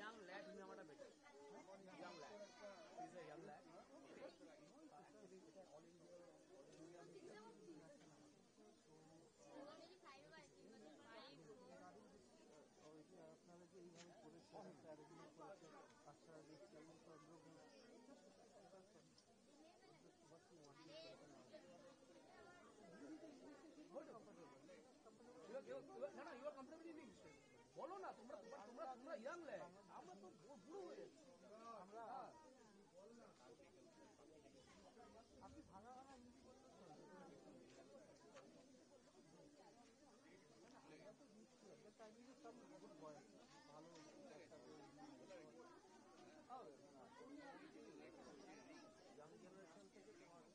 Young lad, Hinamata better. Young lad. He's a young lad. আপনারা যে এইভাবে করেছেন অ্যারেঞ্জমেন্ট করেছেন আচ্ছা দেখছি এবং বলো না তোমরা তোমরা ইয়াং ল্যাড, আমরা তো বুড়ো হয়ে যাচ্ছি। আমরা আপনি ভাঙা ভাঙা ইঞ্জি করতেন তো দিচ্ছি টাইমিং সব গুড বয় ভালো ইয়াং জেনারেশন থেকে তোমার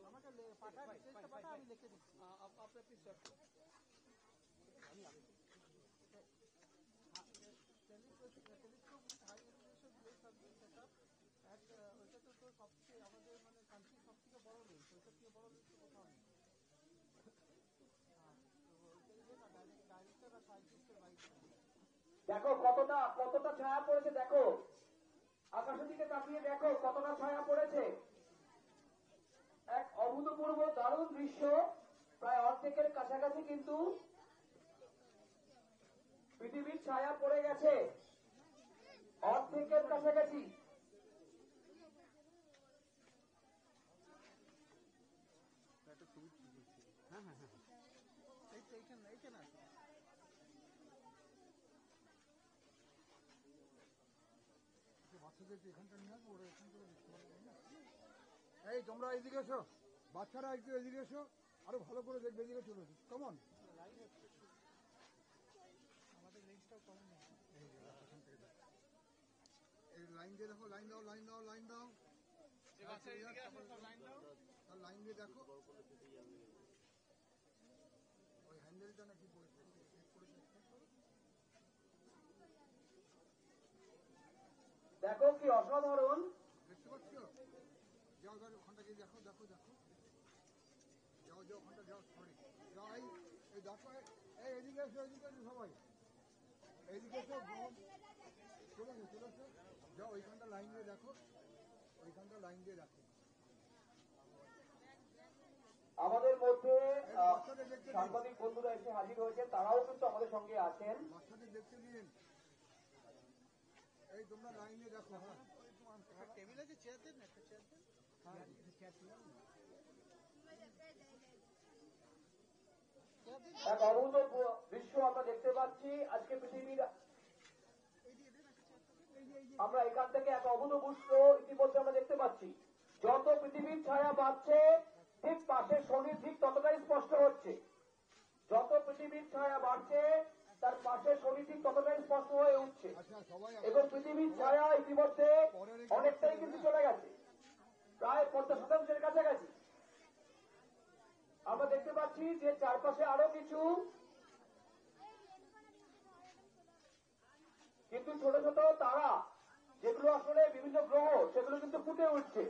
আমাকে পাঠান চেষ্টা পাঠা আমি লিখে দিচ্ছি আপনার please short telescope high resolution subject setup ওইটা তো তোর সবচেয়ে আমাদের মানে কান্ট্রির সব থেকে বড় লেন্স ওইটা থেকে বড় লেন্স তো কোথাও নেই ডাইরেক্টর আর সাইন্টিস্টের বাইরে দেখো কতটা ছায়া পড়েছে, দেখো আকাশের দিকে তাকিয়ে দেখো কতটা ছায়া পড়েছে। এক অভূতপূর্ব দারুণ দৃশ্য, প্রায় অর্ধেকের কাছাকাছি কিন্তু পৃথিবীর ছায়া পড়ে গেছে, অর্ধেকের কাছাকাছি। বাচ্চাদেরকে এখানটা নিয়ে আসবো, ওরা এখান থেকে দেখতে পারবে না। এই তোমরা এদিকে এসো, বাচ্চারা একটু এদিকে এসো, আরো ভালো করে দেখবে, এদিকে চলে এসো, কেমন আমাদের লেন্সটাও কমন নেই। এই লাইন দিয়ে দেখো, লাইন দাও লাইন দাও লাইন দাও লাইন দিয়ে দেখো, ওই হ্যান্ডেলটা নাকি পড়েছে, দেখো কি অসাধারণ, দেখতে পাচ্ছ? যাও যাও ওখানটা গিয়ে দেখো দেখো দেখো, যাও যাও ওখানটা যাও, সরি যাও, এই দেখো, এই এদিকে এসো, এদিকে এসো সবাই, এইদিকে এসো, চলে এসো চলে এসো, যাও ওইখানটা লাইন দিয়ে দেখো, ওইখানটা লাইন দিয়ে দেখো। আমাদের মধ্যে সাংবাদিক বন্ধুরা এসে হাজির হয়েছে, তারাও কিন্তু আমাদের সঙ্গে আছেন। বাচ্চাদের দেখতে দিন, এই তোমরা লাইনে দেখো। হ্যাঁ টেবিলে যে চেয়ার দেন, একটা চেয়ার দেন, এক অভূত দৃশ্য আমরা দেখতে পাচ্ছি আজকে পৃথিবীর। আমরা এখান থেকে এক অভূতপূর্ব ইতিমধ্যে আমরা দেখতে পাচ্ছি, যত পৃথিবীর ছায়া বাড়ছে ঠিক পাশে শনির দিক ততটাই স্পষ্ট হচ্ছে, যত পৃথিবীর ছায়া বাড়ছে তার পাশে শনির দিক ততটাই স্পষ্ট হয়ে উঠছে, এবং পৃথিবীর ছায়া ইতিমধ্যে অনেকটাই কিন্তু চলে গেছে, প্রায় 50% কাছাকাছি। আমরা দেখতে পাচ্ছি যে চারপাশে আরো কিছু কিন্তু ছোট ছোট তারা, যেগুলো আসলে বিভিন্ন গ্রহ, সেগুলো কিন্তু ফুটে উঠছে।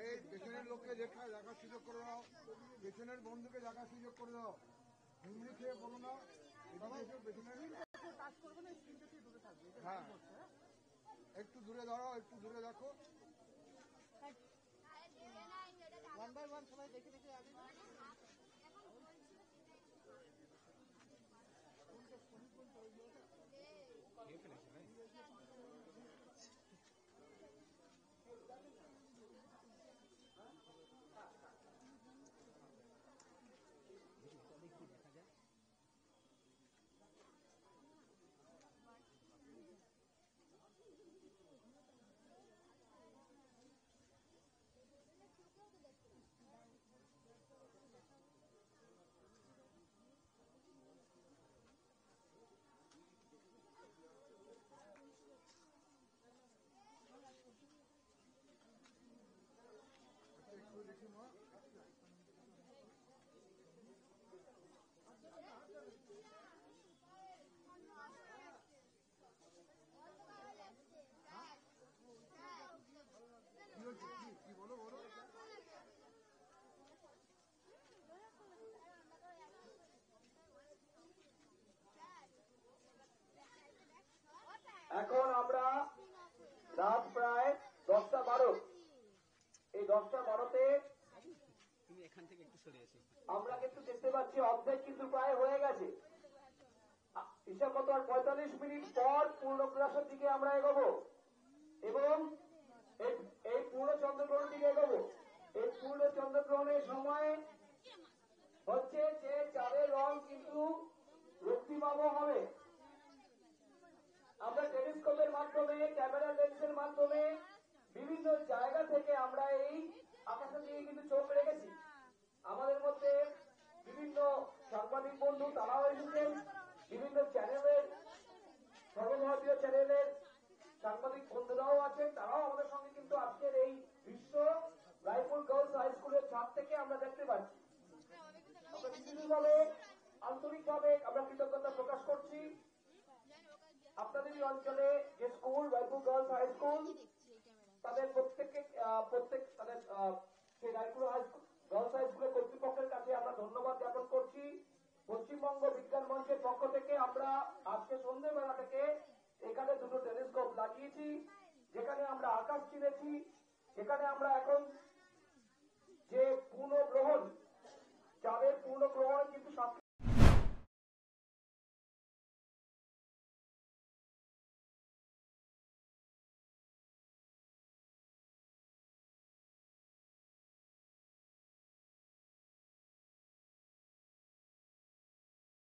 এই পেছনের লোককে দেখার সুযোগ করে দাও, পেছনের বন্ধুকে দেখার সুযোগ করে দাও, হিন্দি খেয়ে বলো না, পেছনের হ্যাঁ একটু দূরে দাঁড়াও, একটু দূরে দেখো, ওয়ান বাই ওয়ান সবাই দেখে দেখে আগে রাত প্রায় 10:12। এই 10:12-তে আমরা কিন্তু দেখতে পাচ্ছি অর্ধেক কিন্তু প্রায় হয়ে গেছে। হিসাব মতো আর 45 মিনিট পর পূর্ণগ্রাসের দিকে আমরা এগোবো এবং এই পূর্ণ চন্দ্রগ্রহণের দিকে এগোবো। এই পূর্ণ চন্দ্রগ্রহণের সময় হচ্ছে যে চাঁদের রং কিন্তু রক্তিমাভ হবে। আমরা টেলিস্কোপের মাধ্যমে, ক্যামেরা লেন্সের মাধ্যমে বিভিন্ন জায়গা থেকে আমরা এই আকাশের দিকে কিন্তু চোখ রেখেছি। আমাদের মধ্যে বিভিন্ন সাংবাদিক বন্ধু তারাও এসেছেন, বিভিন্ন চ্যানেলের, সর্বভারতীয় চ্যানেলের সাংবাদিক বন্ধুরাও আছেন, তারাও আমাদের সঙ্গে কিন্তু আজকের এই বিশ্ব রায়পুর গার্লস হাই স্কুলের ছাদ থেকে আমরা দেখতে পাচ্ছি। আমরা বিশেষভাবে আন্তরিকভাবে আমরা কৃতজ্ঞতা প্রকাশ করছি আপনাদের এই অঞ্চলে যে school Raipur girls high school, তাদের প্রত্যেক তাদের সেই রায়পুর গার্লস হাই স্কুলের কর্তৃপক্ষের কাছে আমরা ধন্যবাদ জ্ঞাপন করছি। পশ্চিমবঙ্গ বিজ্ঞান মঞ্চের পক্ষ থেকে আমরা আজকে সন্ধ্যেবেলা থেকে এখানে দুটো টেলিস্কোপ লাগিয়েছি, যেখানে আমরা আকাশ চিনেছি, যেখানে আমরা এখন